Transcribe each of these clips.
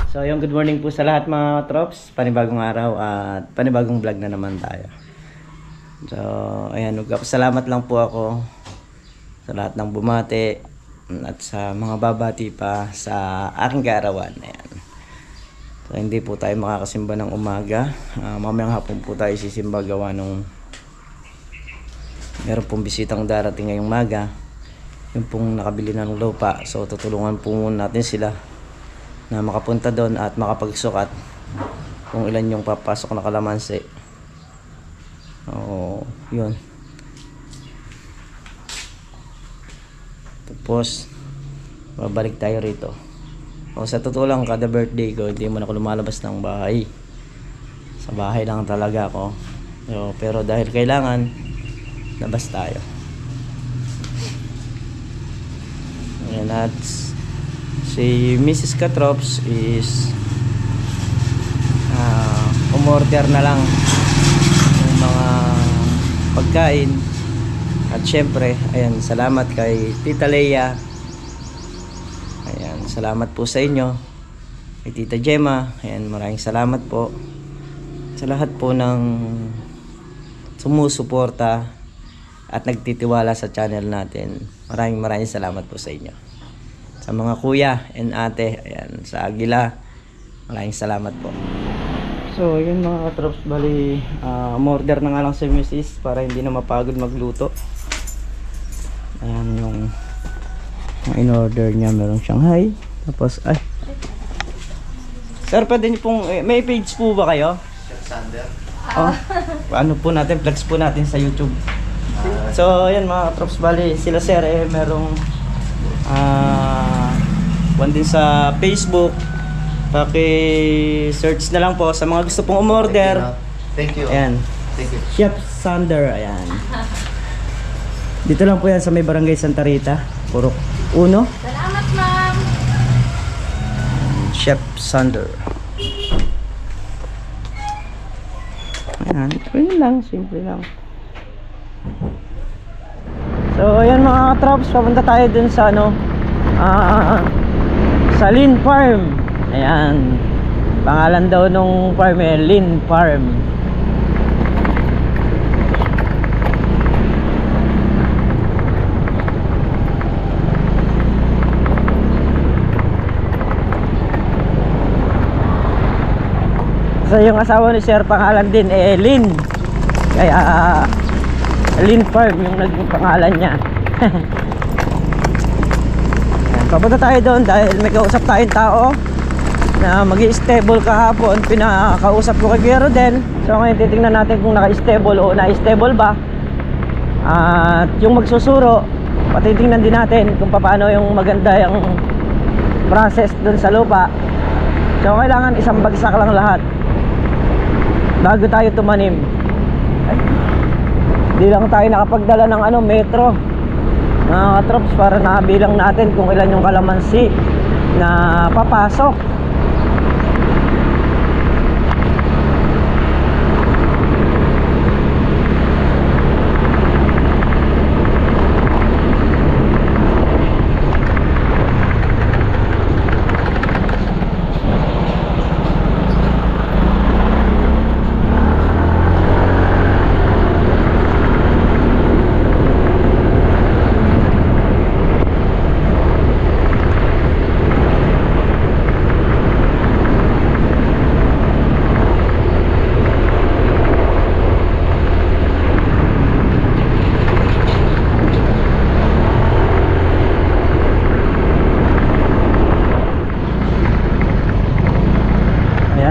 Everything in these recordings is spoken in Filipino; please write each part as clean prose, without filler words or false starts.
So yung good morning po sa lahat mga trops. Panibagong araw at panibagong vlog na naman tayo. So ayan, salamat lang po ako sa lahat ng bumati at sa mga babati pa sa aking kaarawan. Ayan. So hindi po tayo makakasimba ng umaga. Mamayang hapon po tayo sisimba gawa nung meron pong bisitang darating ngayong umaga. Yung pong nakabili ng lupa. So tutulungan po muna natin sila na makapunta doon at makapagsukat kung ilan yung papasok na kalamansi. Oo, yun. Tapos babalik tayo rito. O sa totoo lang, kada birthday ko hindi mo na ako lumalabas ng bahay. Sa bahay lang talaga ako. So, pero dahil kailangan, labas tayo. Ayan, at si Mrs. Katrops is umorder na lang ng mga pagkain. At syempre, ayan, salamat kay Tita Leia. Ayan, salamat po sa inyo. Kay Tita Gemma, ayan, maraming salamat po sa lahat po ng sumusuporta at nagtitiwala sa channel natin. Maraming salamat po sa inyo. Sa mga kuya and ate, ayan, sa Agila, maraming salamat po. So yun mga katrops, bali umorder na nga lang si Mrs. para hindi na mapagod magluto. Ayan yung in-order niya, meron Shanghai. Tapos ay sir, pwede niyo pong may page po ba kayo? Chef Sander. Oh, ano po natin, flex po natin sa YouTube. So ayan mga katrops, bali sila sir merong one din sa Facebook. Paki-search na lang po sa mga gusto pong umorder. Thank you. Ayan. Thank you. Chef Sander, ayan. Dito lang po yan sa may barangay Santa Rita, Purok 1. Salamat, ma'am. Chef Sander. Ayan, yun lang, simple lang. So ayan mga katrops, papunta tayo dun sa ano, sa Lin Farm. Ayan, pangalan daw nung farm Lin Farm. So yung asawa ni sir, pangalan din Lin, kaya Lin Farm yung naging pangalan niya. Papunta tayo doon dahil may kausap tayong tao na mag-i-stable kahapon. Pinakausap ko kay Kuya Rodel. So ngayon titingnan natin kung naka-stable o na-stable ba. At yung magsusuro, patitingnan din natin kung paano yung maganda yung process doon sa lupa. So kailangan isang bagsak lang lahat bago tayo tumanim. Hindi lang tayo nakapagdala ng metro mga katrops para nabilang natin kung ilan yung kalamansi na papasok.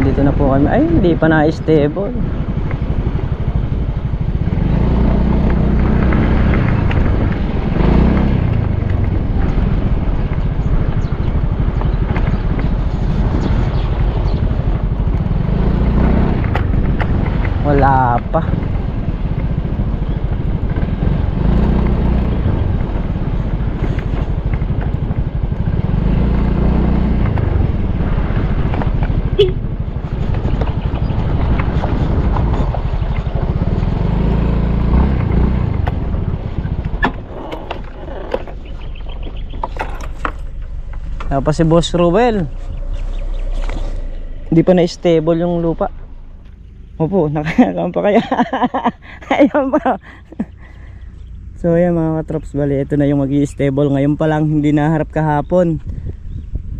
Dito na po kami. Ay, hindi pa na-stable. Wala pa. Tapos si Boss Ruel Hindi pa na-stable yung lupa. Opo, nakakam pa kaya. Ayan pa. So ayan mga katrops, bali ito na yung mag-i-stable. Ngayon pa lang, hindi naharap kahapon.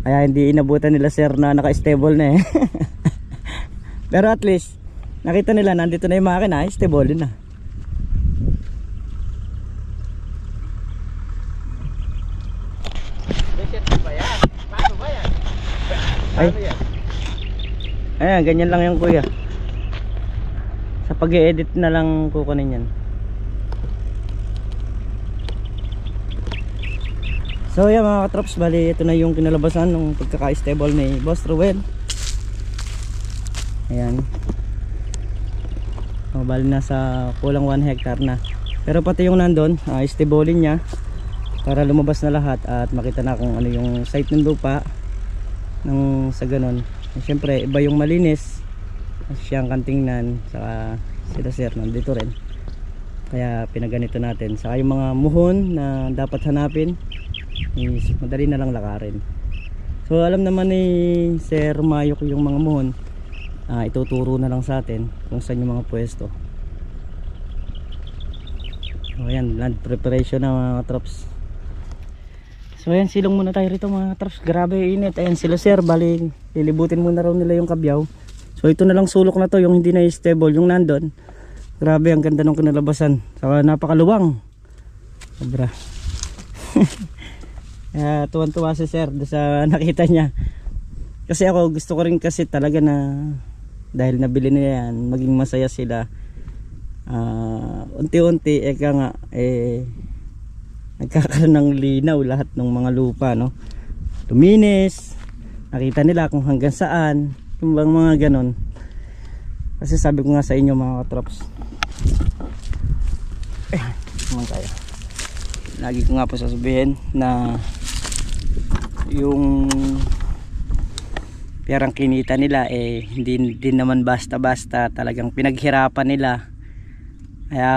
Kaya hindi inabutan nila sir na naka-stable na eh. Pero at least nakita nila nandito na yung makina, stable na. Ay. Ayan, ganyan lang yung kuya. Sa pag-i-edit na lang kukunin yan. So yan mga katrops, bali ito na yung kinalabasan ng pagkaka-stable ni Boss Ruel. Ayan. O, bali nasa kulang 1 hectare na. Pero pati yung nandun, stable niya para lumabas na lahat at makita na kung ano yung site ng lupa nang sa ganun. Siyempre iba yung malinis siyang kantingnan, saka sila sir nandito rin, kaya pinaganito natin. Saka yung mga muhon na dapat hanapin is madali na lang lakarin. So alam naman ni Sir Mayok yung mga muhon, ituturo na lang sa atin kung saan yung mga pwesto. So ayan, land preparation na mga trops. So ayan, silong muna tayo rito mga trops. Grabe init. Ayan sila sir, bali lilibutin muna raw nila yung kabyaw. So ito na lang sulok na to, yung hindi na stable, yung nandun. Grabe, ang ganda ng kinalabasan. Saka napakaluwang. Sobra. Tuwan-tuwa si sir sa nakita niya. Kasi ako gusto ko rin kasi talaga na dahil nabili na yan, maging masaya sila. Unti-unti eka nga nagkakaroon ng linaw lahat ng mga lupa, no? Luminis, nakita nila kung hanggang saan, yung bang mga ganon. Kasi sabi ko nga sa inyo mga katrops, naman tayo, lagi ko nga po sasabihin na yung perang kinita nila hindi din naman basta-basta, talagang pinaghirapan nila. Kaya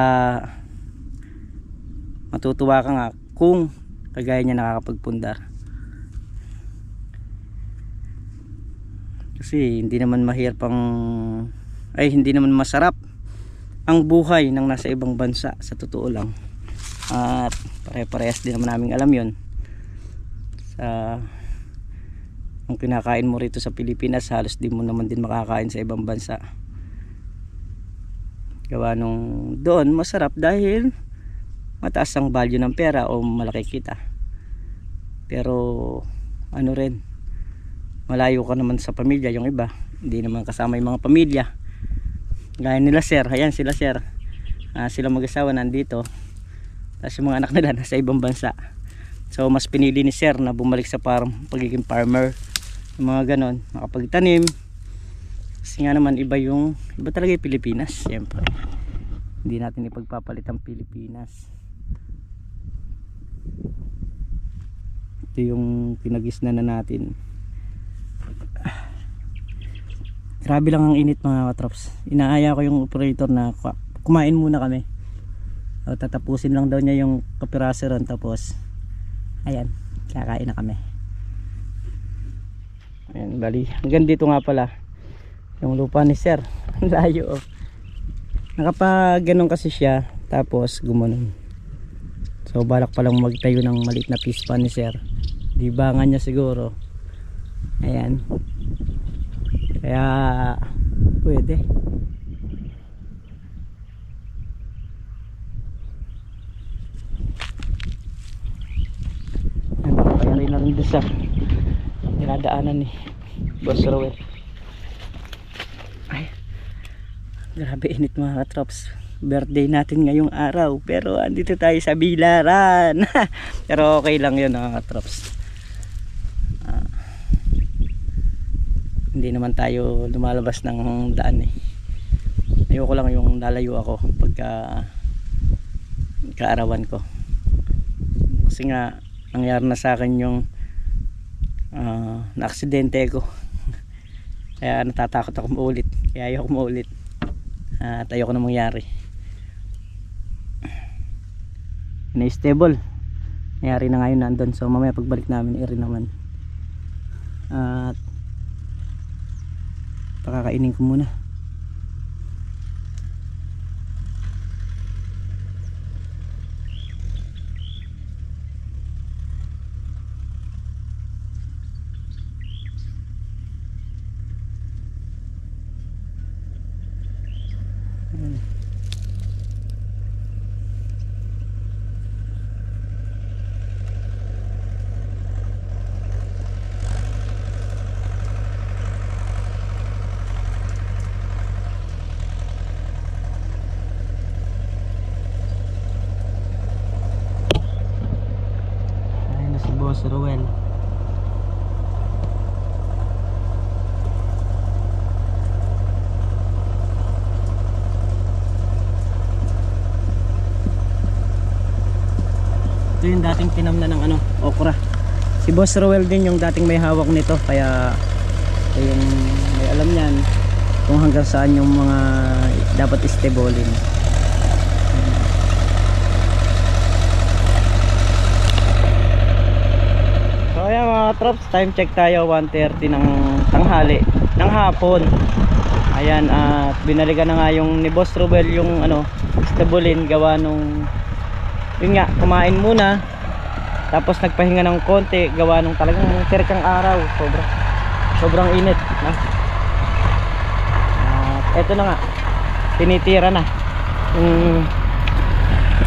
matutuwa ka nga kung kagaya niya nakakapagpundar. Kasi hindi naman hindi naman masarap ang buhay ng nasa ibang bansa, sa totoo lang. At pare-parehas din naman namin alam yun. Ang kinakain mo rito sa Pilipinas, halos di mo naman din makakain sa ibang bansa. Gawa nung doon masarap dahil mataas ang value ng pera o malaki kita. Pero ano rin, malayo ka naman sa pamilya. Yung iba hindi naman kasama yung mga pamilya, gaya nila sir. Ayan sila sir, sila mag-asawa nandito, tapos yung mga anak nila nasa ibang bansa. So mas pinili ni sir na bumalik sa pagiging farmer, yung mga ganon, makapagtanim. Kasi nga naman iba talaga yung Pilipinas. Siyempre hindi natin ipagpapalit ang Pilipinas. Ito yung pinagisna na natin. Grabe lang ang init mga katrops. Inaaya ko yung operator na kumain muna kami. Tatapusin lang daw niya yung kapiraso ron, tapos ayan, kakain na kami. Ayan, bali hanggang dito nga pala yung lupa ni sir. Layo, oh. Nakapag ganun kasi siya, tapos gumanon. So balak palang magtayo ng maliit na pispan ni sir. Dibangan niya siguro. Ayan, kaya pwede. Payarin na rin doon sa dinadaanan ni Boss Rowell. Ay, grabe init mga katrops. Birthday natin ngayong araw, pero andito tayo sa Bilaran. Pero okay lang yun mga katrops. Hindi naman tayo lumalabas ng daan eh. Ayoko lang yung lalayo ako pagka kaarawan ko. Kasi nga nangyari na sa akin yung na-aksidente ko. Kaya natatakot ako maulit. Kaya ayoko maulit. At ayoko na mangyari. Na-stable. Nangyari na ngayon nandun. So mamaya pagbalik namin rin naman. At kakainin ko muna. Ayun na si Boss Ruel. Ito yung dating pinamna ng ano, okra. Si Boss Ruel din yung dating may hawak nito, kaya yung may alam niyan kung hanggang saan yung mga dapat istebolin. So ayan mga trops, time check tayo, 1:30 ng tanghali ng hapon. Ayan, at binalikan na nga yung ni Boss Ruel yung ano, istebolin, gawa nung yun nga, kumain muna tapos nagpahinga ng konti, gawa nung talagang terkang araw, sobrang init na. At eto na nga, tinitira na yung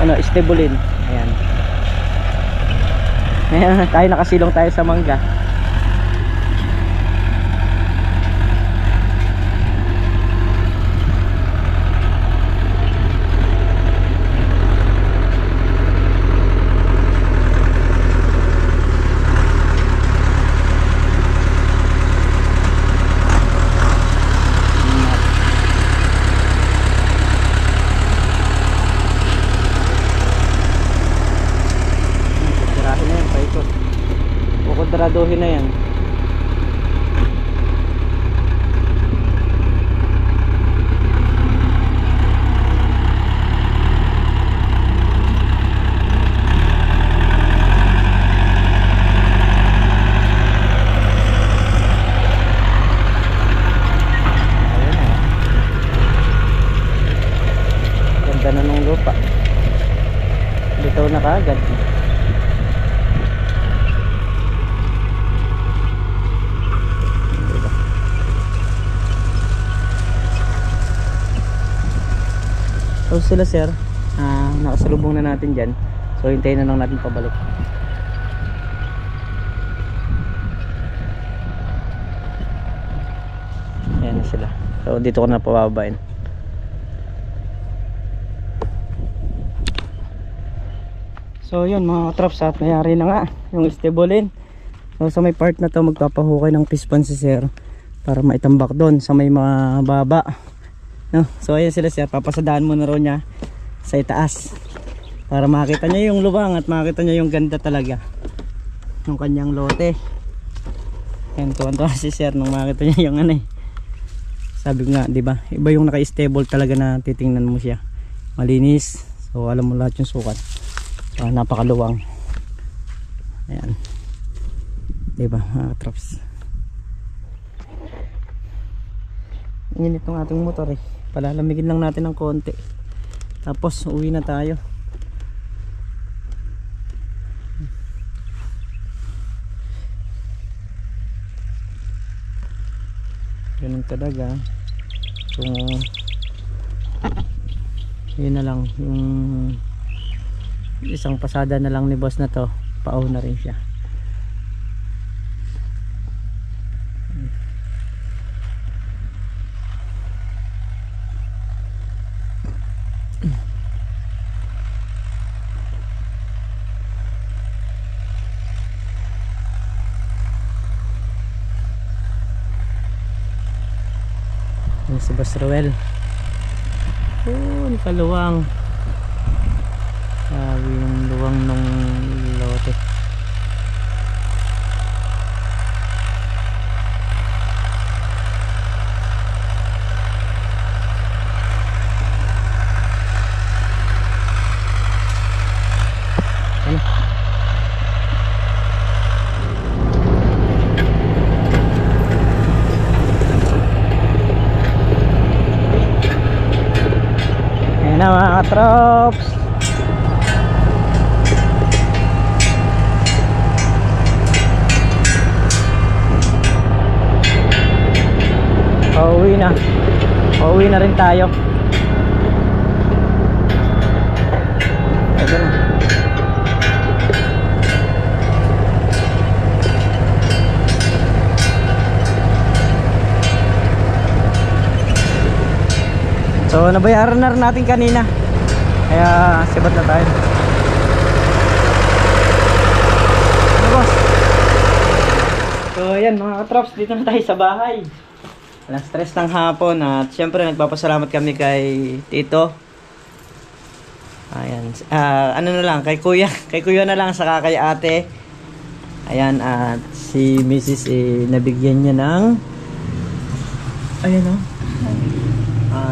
ano, istebulin. Ayan, ayan, tayo nakasilong tayo sa mangga. Kukontraduhin na yan. Ganda na ng lupa. Bitaw na kaagad. So sila sir, nakasalubong na natin dyan. So hintayin na lang natin pabalik. Ayan na sila. So dito ko na pababain. So yun mga traps, at nangyari na nga yung istebulin. So sa may part na to magpapahukay ng pispan si sir para maitambak doon sa may mga baba. No? So ayan sila sir, papasadaan muna raw niya sa itaas para makita niya yung lubang at makita niya yung ganda talaga ng kanyang lote. Ayan, tuwan-tuwa si sir nung makita niya yung ano eh. Sabi nga, di ba, iba yung naka-stable talaga na titingnan mo siya. Malinis, so alam mo lahat yung sukat. So, napakaluwang. Ayan, di ba mga traps. Init ng ating motor eh. Palalamigin lang natin ng konti. Tapos uwi na tayo. Ganun talaga. Kung yun na lang, yung isang pasada na lang ni boss na to, pauwi na rin siya. Yung si Boss Ruel. Kaluwang. Sabi yung luwang ng lote. Ano? katrops. Pauwi na. Pauwi na rin tayo. Ito na. So nabayaran na rin natin kanina. Kaya sibat na tayo. Ano boss? So ayan mga katrops, dito na tayo sa bahay. Alas stress ng hapon at syempre nagpapasalamat kami kay Tito. Ayan, ano na lang kay Kuya, kay Kuya na lang saka kay Ate. Ayan, at si Mrs. Nabigyan niya ng ayan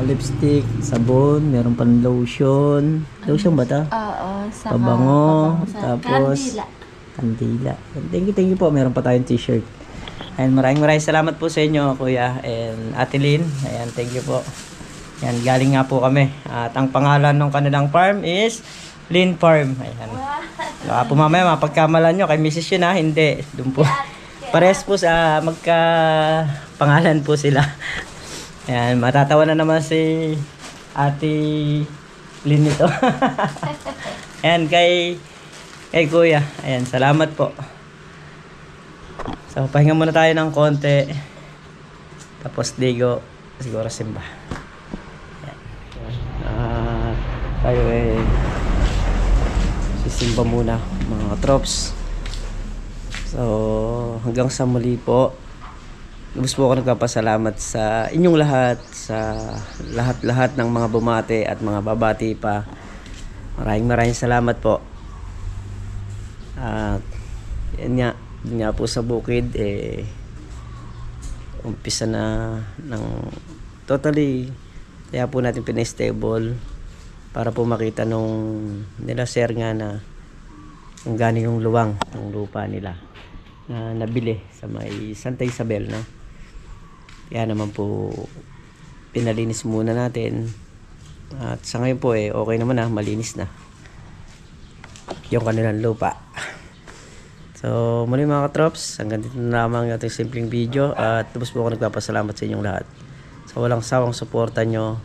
lipstick, sabon, meron pang lotion. Lotion ba ito? Oo, sa Pabango, sa tapos kandila. kandila. Thank you po. Meron pa tayong t-shirt. And maraming salamat po sa inyo, Kuya and Ate Lynn. Ayan, thank you po. Ayan, galing nga po kami. At ang pangalan ng kanilang farm is Lynn Farm. Ayan. Baka po mamaya mapagkamalan nyo kay Mrs. yun hindi. Doon po. Pares po sa magka pangalan po sila. Ayan, matatawa na naman si Ate Lynn ito. Ayan, kay Kuya. Ayan, salamat po. So, pahinga muna tayo ng konti. Tapos, digo, siguro simba. Ayan. Tayo sisimba muna, mga trops. So, hanggang sa muli po. Lubos po ako nagpapasalamat sa inyong lahat, sa lahat-lahat ng mga bumati at mga babati pa. Maraming salamat po. At yan nga po sa bukid umpisa na ng totally kaya po natin pinastable para po makita nung nila sir nga na kung gaano yung luwang ng lupa nila na nabili sa may Santa Isabel, no? Kaya naman po pinalinis muna natin at sa ngayon po okay naman na, malinis na yung kanilang lupa. So muli mga katrops, hanggang dito na lamang yung ating simpleng video at lubos po ako nagpapasalamat sa inyong lahat sa walang sawang suporta nyo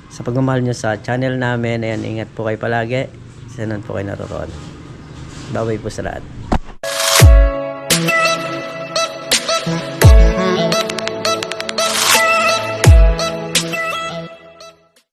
sa pagmamahal nyo sa channel namin. Ayan, ingat po kayo palagi, saan po kayo naroon. Bye bye po sa lahat.